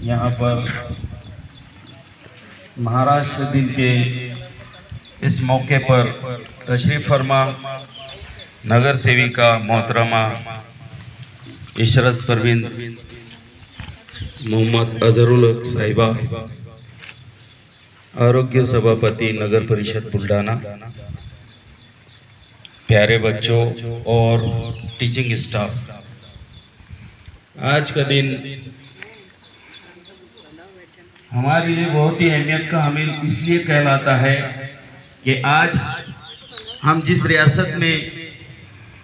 यहाँ पर महाराष्ट्र दिन के इस मौके पर तशरीफ़ फरमा नगर सेविका मोहतरमा इशरत परवीन मोहम्मद अजहरुल हक साहिबा, आरोग्य सभापति नगर परिषद बुल्ढाना, प्यारे बच्चों और टीचिंग स्टाफ, आज का दिन हमारे लिए बहुत ही अहमियत का हामिल इसलिए कहलाता है कि आज हम जिस रियासत में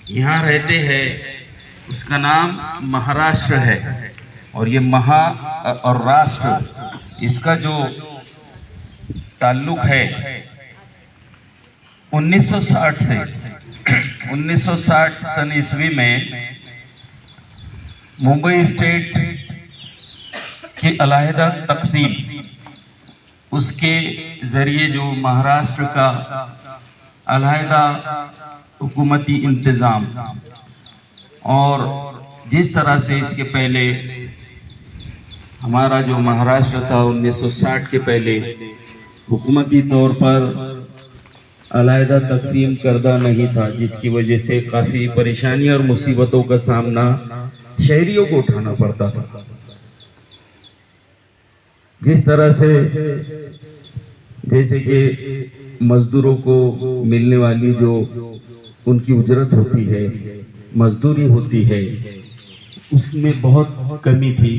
यहाँ रहते हैं उसका नाम महाराष्ट्र है, और ये महा और राष्ट्र इसका जो ताल्लुक है 1960 से 1960 सन ईस्वी में मुंबई स्टेट की अलहदा तकसीम, उसके ज़रिए जो महाराष्ट्र का अलहदा हुकूमती इंतज़ाम, और जिस तरह से इसके पहले हमारा जो महाराष्ट्र था 1960 के पहले हुकूमती तौर पर अलहदा तकसीम करदा नहीं था, जिसकी वजह से काफ़ी परेशानी और मुसीबतों का सामना शहरियों को उठाना पड़ता था। जिस तरह से जैसे कि मजदूरों को मिलने वाली जो उनकी उजरत होती है, मजदूरी होती है, उसमें बहुत कमी थी।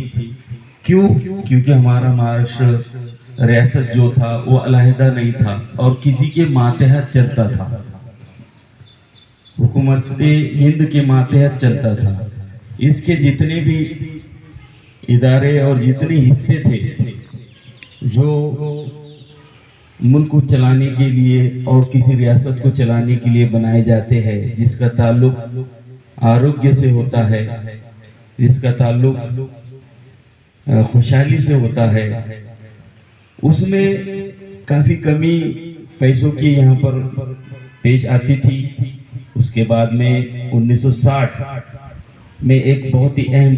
क्यों? क्योंकि हमारा महाराष्ट्र रियासत जो था वो अलहदा नहीं था और किसी के मातहत चलता था, हुकूमत हिंद के मातहत चलता था। इसके जितने भी इदारे और जितने हिस्से थे जो मुल्क को चलाने के लिए और किसी रियासत को चलाने के लिए बनाए जाते हैं, जिसका ताल्लुक आरोग्य से होता है, जिसका ताल्लुक खुशहाली से होता है, उसमें काफ़ी कमी पैसों की यहाँ पर पेश आती थी। उसके बाद में 1960 में एक बहुत ही अहम